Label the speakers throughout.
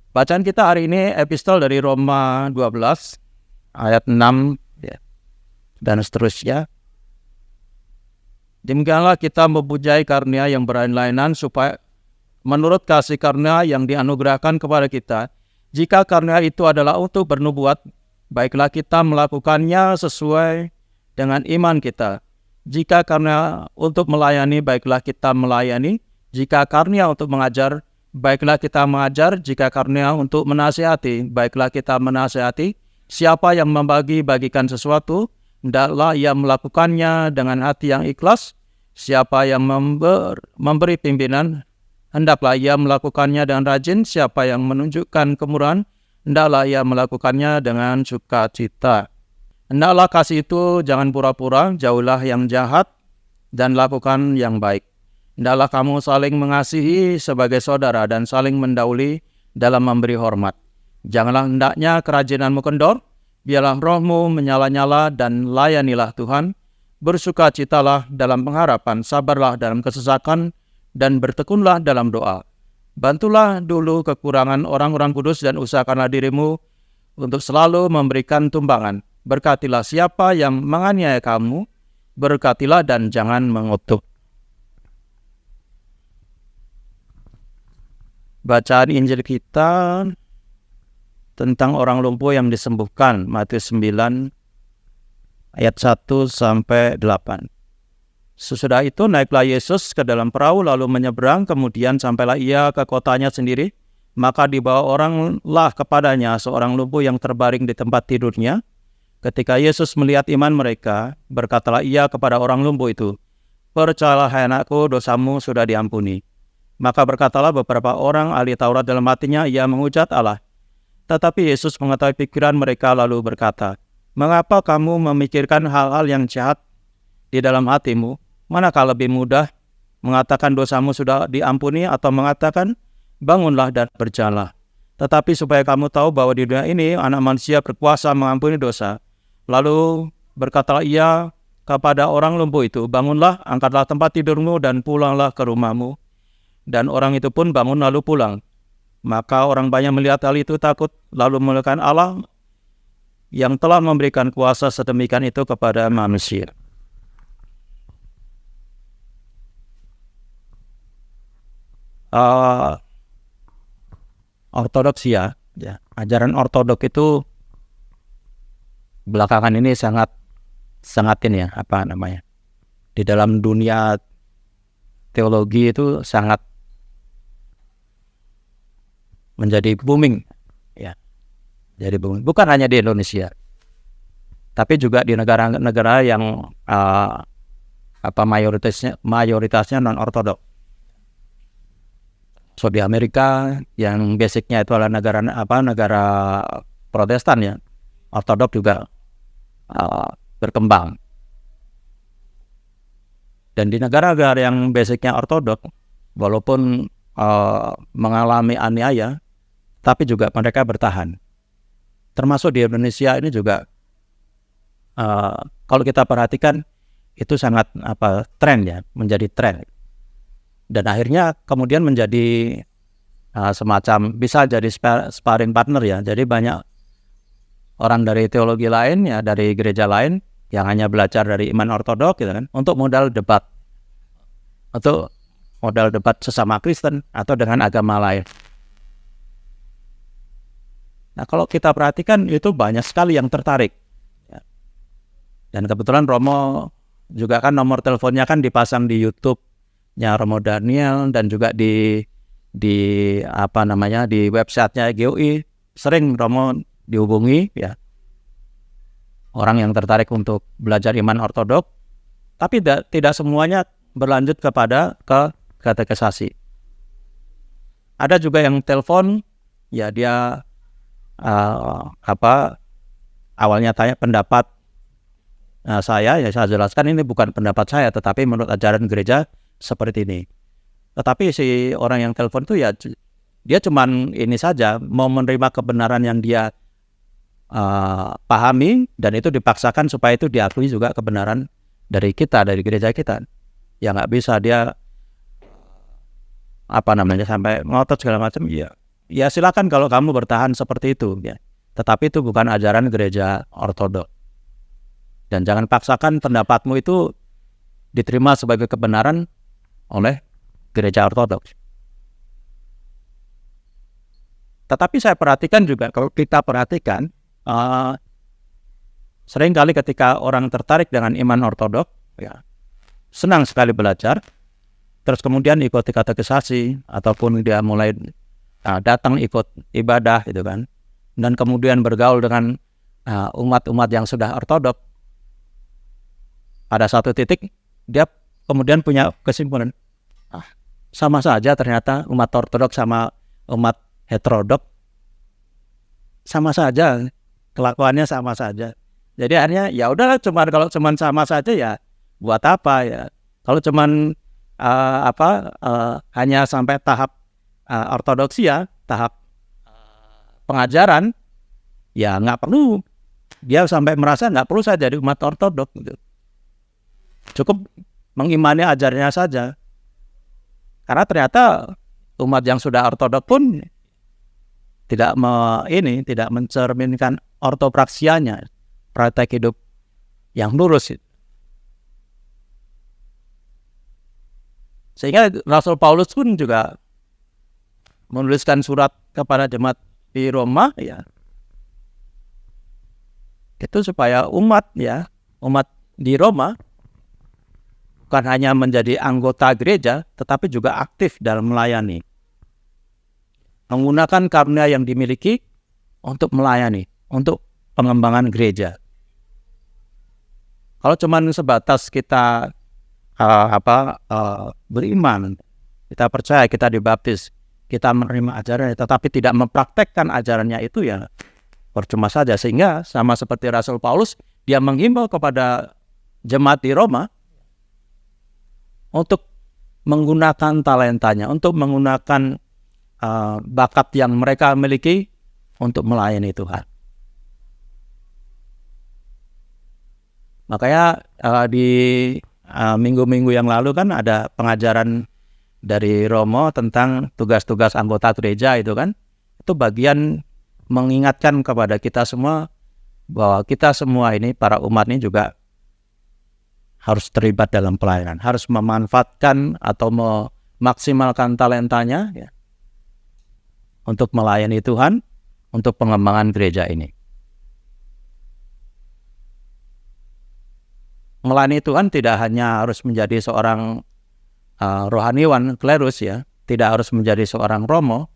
Speaker 1: Bacaan kita hari ini epistol dari Roma 12 ayat 6 ya, dan seterusnya. Demikianlah kita mempunyai karunia yang berlain-lainan supaya menurut kasih karunia yang dianugerahkan kepada kita, jika karunia itu adalah untuk bernubuat, baiklah kita melakukannya sesuai dengan iman kita. Jika karunia untuk melayani, baiklah kita melayani. Jika karunia untuk mengajar, baiklah kita mengajar. Jika karunia untuk menasihati, baiklah kita menasihati. Siapa yang bagikan sesuatu, hendaklah ia melakukannya dengan hati yang ikhlas. Siapa yang memberi pimpinan, hendaklah ia melakukannya dengan rajin. Siapa yang menunjukkan kemurahan, hendaklah ia melakukannya dengan sukacita. Hendaklah kasih itu jangan pura-pura, jauhlah yang jahat, dan lakukan yang baik. Hendaklah kamu saling mengasihi sebagai saudara dan saling mendahului dalam memberi hormat. Janganlah hendaknya kerajinanmu kendor, biarlah rohmu menyala-nyala dan layanilah Tuhan. Bersukacitalah dalam pengharapan, sabarlah dalam kesesakan, dan bertekunlah dalam doa. Bantulah dulu kekurangan orang-orang kudus dan usahakanlah dirimu untuk selalu memberikan tumpangan. Berkatilah siapa yang menganiaya kamu, berkatilah dan jangan mengutuk. Bacaan Injil kita tentang orang lumpuh yang disembuhkan, Matius 9 ayat 1 sampai 8. Sesudah itu naiklah Yesus ke dalam perahu lalu menyeberang, kemudian sampailah ia ke kotanya sendiri. Maka dibawa oranglah kepadanya seorang lumpuh yang terbaring di tempat tidurnya. Ketika Yesus melihat iman mereka, berkatalah ia kepada orang lumpuh itu, "Percayalah hai anakku, dosamu sudah diampuni." Maka berkatalah beberapa orang ahli Taurat dalam hatinya, ia menghujat Allah. Tetapi Yesus mengetahui pikiran mereka lalu berkata, "Mengapa kamu memikirkan hal-hal yang jahat di dalam hatimu? Manakah lebih mudah mengatakan dosamu sudah diampuni atau mengatakan bangunlah dan berjalanlah? Tetapi supaya kamu tahu bahwa di dunia ini anak manusia berkuasa mengampuni dosa." Lalu berkatalah ia kepada orang lumpuh itu, "Bangunlah, angkatlah tempat tidurmu dan pulanglah ke rumahmu." Dan orang itu pun bangun lalu pulang. Maka orang banyak melihat hal itu takut, lalu memuliakan Allah yang telah memberikan kuasa sedemikian itu kepada manusia. Ortodoksia, ya, ajaran ortodok itu belakangan ini sangat ini ya, di dalam dunia teologi itu sangat menjadi booming, ya, jadi booming. Bukan hanya di Indonesia, tapi juga di negara-negara yang mayoritasnya non ortodok. So di Amerika yang basicnya itu adalah negara Protestan, ya, ortodok juga berkembang. Dan di negara-negara yang basicnya ortodok, walaupun mengalami aniaya, tapi juga mereka bertahan. Termasuk di Indonesia ini juga, kalau kita perhatikan itu sangat tren, ya, menjadi tren. Dan akhirnya kemudian menjadi semacam bisa jadi sparring partner, ya. Jadi banyak orang dari teologi lain, ya, dari gereja lain yang hanya belajar dari iman ortodok, gitu kan, untuk modal debat sesama Kristen atau dengan agama lain. Nah, kalau kita perhatikan itu banyak sekali yang tertarik, ya. Dan kebetulan Romo juga kan nomor teleponnya kan dipasang di YouTube-nya Romo Daniel dan juga di website-nya GOI. Sering Romo dihubungi, ya, orang yang tertarik untuk belajar iman ortodok, tapi tidak semuanya berlanjut kepada katekisasi. Ada juga yang telepon, ya, dia awalnya tanya pendapat saya, ya, saya jelaskan ini bukan pendapat saya, tetapi menurut ajaran gereja seperti ini. Tetapi si orang yang telepon itu, ya, dia cuman ini saja, mau menerima kebenaran yang dia pahami, dan itu dipaksakan supaya itu diakui juga kebenaran dari kita, dari gereja kita. Ya nggak bisa dia sampai ngotot segala macam, ya ya silakan kalau kamu bertahan seperti itu, ya. Tetapi itu bukan ajaran gereja ortodok. Dan jangan paksakan pendapatmu itu diterima sebagai kebenaran oleh gereja ortodoks. Tetapi saya perhatikan juga, kalau kita perhatikan, seringkali ketika orang tertarik dengan iman ortodok, ya, senang sekali belajar, terus kemudian ikut katekisasi, ataupun dia mulai datang ikut ibadah, gitu kan, dan kemudian bergaul dengan umat-umat yang sudah ortodok. Pada satu titik, dia kemudian punya kesimpulan, sama saja ternyata umat ortodok sama umat heterodok sama saja, kelakuannya sama saja. Jadi akhirnya ya udahlah, kalau cuman sama saja ya buat apa ya. Kalau cuman hanya sampai tahap ortodoksi, ya tahap pengajaran, ya nggak perlu dia sampai merasa nggak perlu saya jadi umat ortodok gitu. Cukup mengimani ajarannya saja. Karena ternyata umat yang sudah ortodok pun tidak mencerminkan ortopraksianya, praktek hidup yang lurus. Sehingga Rasul Paulus pun juga menuliskan surat kepada jemaat di Roma, ya, itu supaya umat di Roma bukan hanya menjadi anggota gereja, tetapi juga aktif dalam melayani. Menggunakan karunia yang dimiliki untuk melayani, untuk pengembangan gereja. Kalau cuma sebatas kita beriman, kita percaya, kita dibaptis, kita menerima ajarannya, tetapi tidak mempraktekkan ajarannya itu, ya percuma saja. Sehingga sama seperti Rasul Paulus, dia menghimbau kepada jemaat di Roma untuk menggunakan talentanya, untuk menggunakan bakat yang mereka miliki untuk melayani Tuhan. Makanya di minggu-minggu yang lalu kan ada pengajaran dari Romo tentang tugas-tugas anggota gereja itu kan. Itu bagian mengingatkan kepada kita semua bahwa kita semua ini, para umat ini juga harus terlibat dalam pelayanan, harus memanfaatkan atau memaksimalkan talentanya, ya, untuk melayani Tuhan, untuk pengembangan gereja ini. Melayani Tuhan tidak hanya harus menjadi seorang rohaniwan, klerus, ya, tidak harus menjadi seorang romo,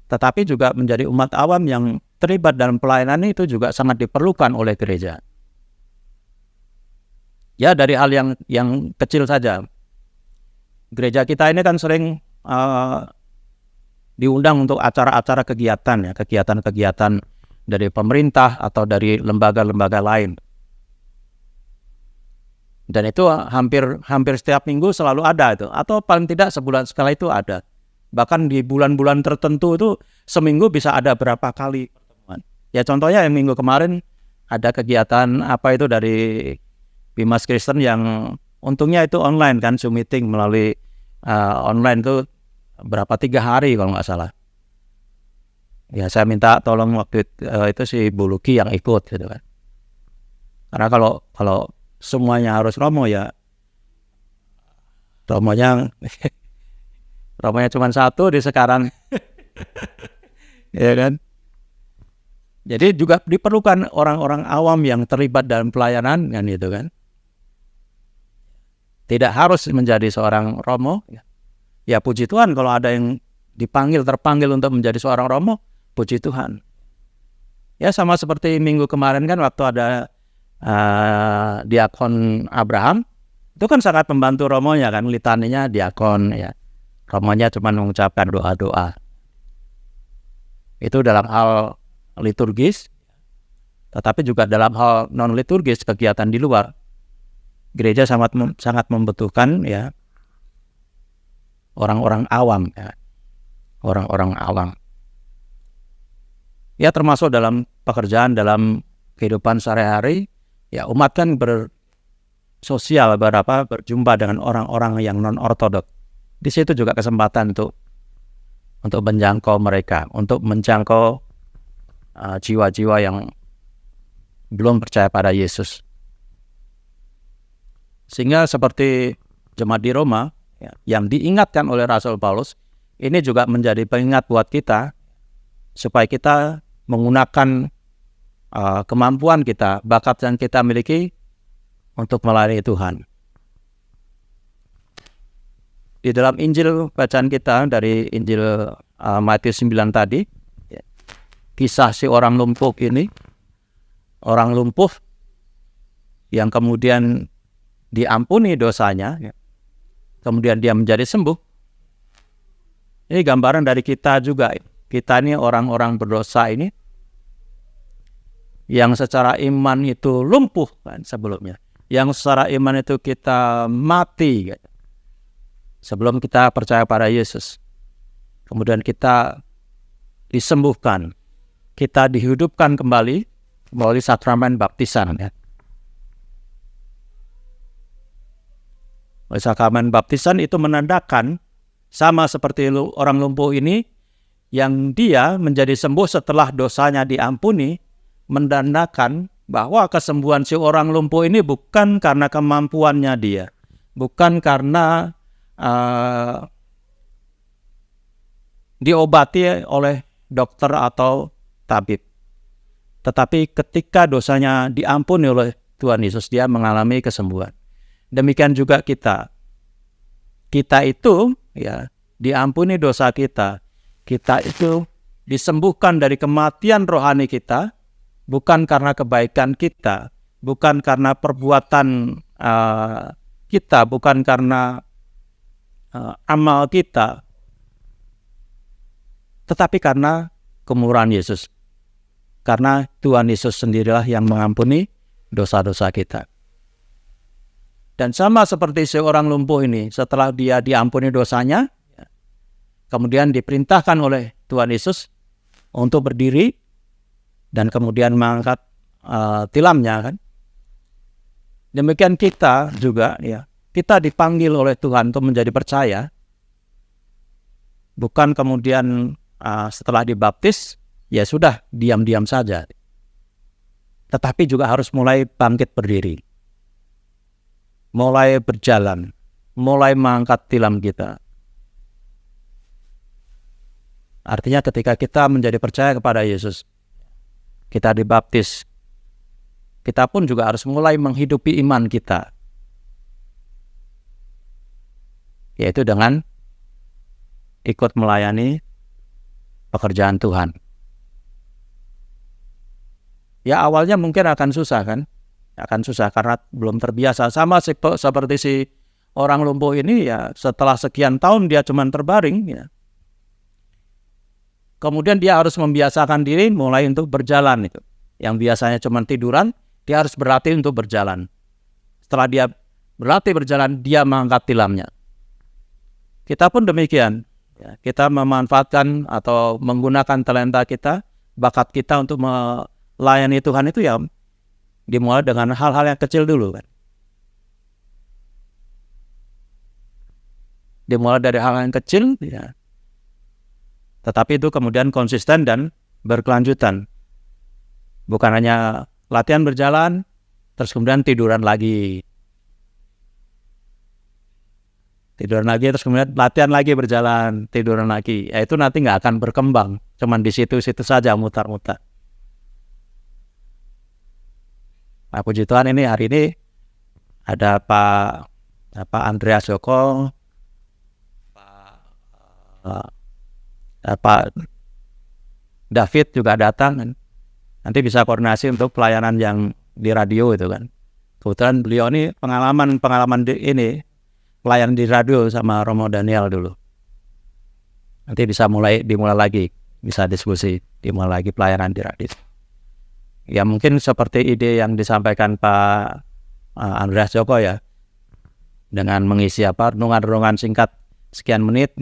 Speaker 1: tetapi juga menjadi umat awam yang terlibat dalam pelayanan itu juga sangat diperlukan oleh gereja. Ya, dari hal yang kecil saja. Gereja kita ini kan sering diundang untuk acara-acara kegiatan, ya, kegiatan-kegiatan dari pemerintah atau dari lembaga-lembaga lain. Dan itu hampir setiap minggu selalu ada itu, atau paling tidak sebulan sekali itu ada. Bahkan di bulan-bulan tertentu itu seminggu bisa ada berapa kali pertemuan. Ya contohnya yang minggu kemarin ada kegiatan apa itu dari Bimas Kristen yang untungnya itu online kan, Zoom meeting melalui online itu berapa 3 hari kalau nggak salah. Ya saya minta tolong waktu itu si Bu Luki yang ikut gitu kan. Karena kalau semuanya harus romo, ya romonya cuma satu di sekarang. Ya kan. Jadi juga diperlukan orang-orang awam yang terlibat dalam pelayanan kan itu kan. Tidak harus menjadi seorang romo. Ya puji Tuhan kalau ada yang terpanggil untuk menjadi seorang romo, puji Tuhan. Ya sama seperti minggu kemarin kan waktu ada diakon Abraham, itu kan sangat membantu romonya kan, litaninya diakon, ya. Romonya cuma mengucapkan doa-doa. Itu dalam hal liturgis, tetapi juga dalam hal non liturgis, kegiatan di luar. Gereja sangat membutuhkan, ya, orang-orang awam, ya. Orang-orang awam. Ya termasuk dalam pekerjaan, dalam kehidupan sehari-hari, ya umat kan bersosial, berjumpa dengan orang-orang yang non ortodok. Di situ juga kesempatan untuk untuk menjangkau mereka, untuk menjangkau jiwa-jiwa yang belum percaya pada Yesus. Sehingga seperti jemaat di Roma yang diingatkan oleh Rasul Paulus, ini juga menjadi pengingat buat kita supaya kita menggunakan kemampuan kita, bakat yang kita miliki untuk melayani Tuhan. Di dalam Injil bacaan kita dari Injil Matius 9 tadi, kisah si orang lumpuh ini, orang lumpuh yang kemudian diampuni dosanya, kemudian dia menjadi sembuh. Ini gambaran dari kita juga. Kita ini orang-orang berdosa ini, yang secara iman itu lumpuh kan sebelumnya, yang secara iman itu kita mati kan, sebelum kita percaya pada Yesus. Kemudian kita disembuhkan, kita dihidupkan kembali melalui sakramen baptisan. Sakramen baptisan itu menandakan sama seperti orang lumpuh ini, yang dia menjadi sembuh setelah dosanya diampuni, menandakan bahwa kesembuhan si orang lumpuh ini bukan karena kemampuannya dia, bukan karena diobati oleh dokter atau tabib, tetapi ketika dosanya diampuni oleh Tuhan Yesus, dia mengalami kesembuhan. Demikian juga kita itu diampuni dosa kita itu disembuhkan dari kematian rohani kita, bukan karena kebaikan kita, bukan karena perbuatan kita, bukan karena amal kita, tetapi karena kemurahan Yesus. Karena Tuhan Yesus sendirilah yang mengampuni dosa-dosa kita. Dan sama seperti seorang lumpuh ini, setelah dia diampuni dosanya, kemudian diperintahkan oleh Tuhan Yesus untuk berdiri dan kemudian mengangkat tilamnya kan. Demikian kita juga kita dipanggil oleh Tuhan untuk menjadi percaya, bukan kemudian setelah dibaptis ya sudah diam-diam saja, tetapi juga harus mulai bangkit berdiri, mulai berjalan, mulai mengangkat tilam kita. Artinya ketika kita menjadi percaya kepada Yesus, kita dibaptis, kita pun juga harus mulai menghidupi iman kita, yaitu dengan ikut melayani pekerjaan Tuhan. Ya awalnya mungkin akan susah kan, akan susah karena belum terbiasa. Sama seperti si orang lumpuh ini setelah sekian tahun dia cuma terbaring kemudian dia harus membiasakan diri mulai untuk berjalan itu. Yang biasanya cuma tiduran, dia harus berlatih untuk berjalan. Setelah dia berlatih berjalan, dia mengangkat tilamnya. Kita pun demikian. Kita memanfaatkan atau menggunakan talenta kita, bakat kita untuk melayani Tuhan itu dimulai dengan hal-hal yang kecil dulu kan. Dimulai dari hal yang kecil tetapi itu kemudian konsisten dan berkelanjutan. Bukan hanya latihan berjalan, terus kemudian tiduran lagi, terus kemudian latihan lagi berjalan, tiduran lagi. Itu nanti nggak akan berkembang, cuman di situ-situ saja mutar-mutar. Nah, puji Tuhan ini hari ini ada Pak Andreas Joko, Pak David juga datang kan. Nanti bisa koordinasi untuk pelayanan yang di radio itu kan. Kebetulan beliau ini pengalaman ini pelayan di radio sama Romo Daniel dulu. Nanti bisa dimulai lagi, bisa diskusi, dimulai lagi pelayanan di radio. Ya mungkin seperti ide yang disampaikan Pak Andreas Joko dengan mengisi renungan-renungan singkat sekian menit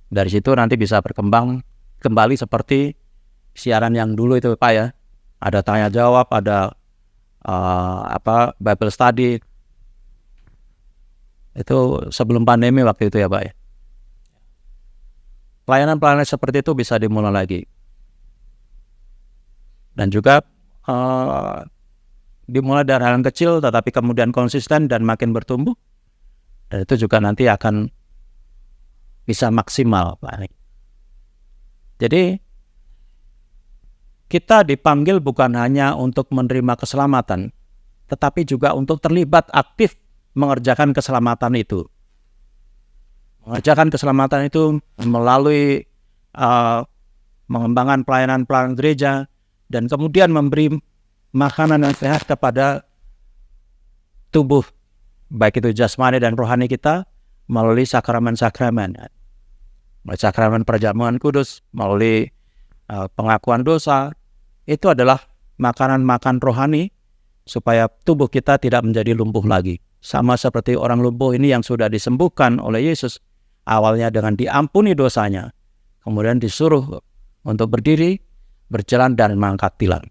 Speaker 1: Dari situ nanti bisa berkembang kembali seperti siaran yang dulu itu Pak Ada tanya jawab, ada Bible study. Itu sebelum pandemi waktu itu Pak pelayanan-pelayanan seperti itu bisa dimulai lagi. Dan juga dimulai dari hal yang kecil tetapi kemudian konsisten dan makin bertumbuh. Dan itu juga nanti akan bisa maksimal, Pak. Jadi kita dipanggil bukan hanya untuk menerima keselamatan, tetapi juga untuk terlibat aktif mengerjakan keselamatan itu. Mengerjakan keselamatan itu melalui mengembangkan pelayanan-pelayanan gereja dan kemudian memberi makanan yang sehat kepada tubuh, baik itu jasmani dan rohani kita, melalui sakramen-sakramen. Melalui sakramen perjamuan kudus, melalui pengakuan dosa, itu adalah makanan-makan rohani supaya tubuh kita tidak menjadi lumpuh lagi. Sama seperti orang lumpuh ini yang sudah disembuhkan oleh Yesus, awalnya dengan diampuni dosanya, kemudian disuruh untuk berdiri, berjalan dan mengangkat tilam.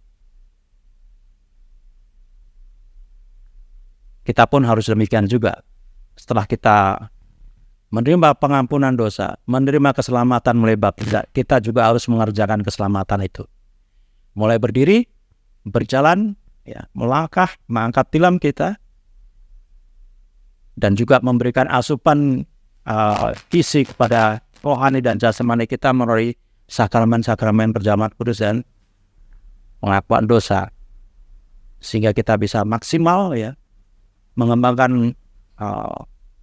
Speaker 1: Kita pun harus demikian juga. Setelah kita menerima pengampunan dosa, menerima keselamatan melalui baptisan, kita juga harus mengerjakan keselamatan itu. Mulai berdiri, berjalan, melangkah, mengangkat tilam kita, dan juga memberikan asupan isi kepada rohani dan jasmani kita melalui sakramen-sakramen perjamuan kudus dan pengakuan dosa, sehingga kita bisa maksimal mengembangkan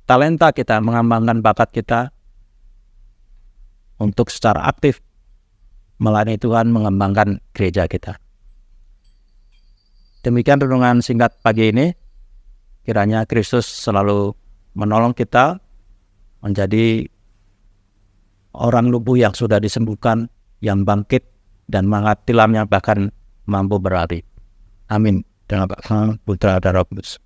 Speaker 1: talenta kita, mengembangkan bakat kita untuk secara aktif melayani Tuhan, mengembangkan gereja kita. Demikian renungan singkat pagi ini. Kiranya Kristus selalu menolong kita menjadi orang lumpuh yang sudah disembuhkan, yang bangkit, dan mengangkat tilam yang bahkan mampu berlari. Amin. Dengan Bapa, Putra, dan Roh Kudus.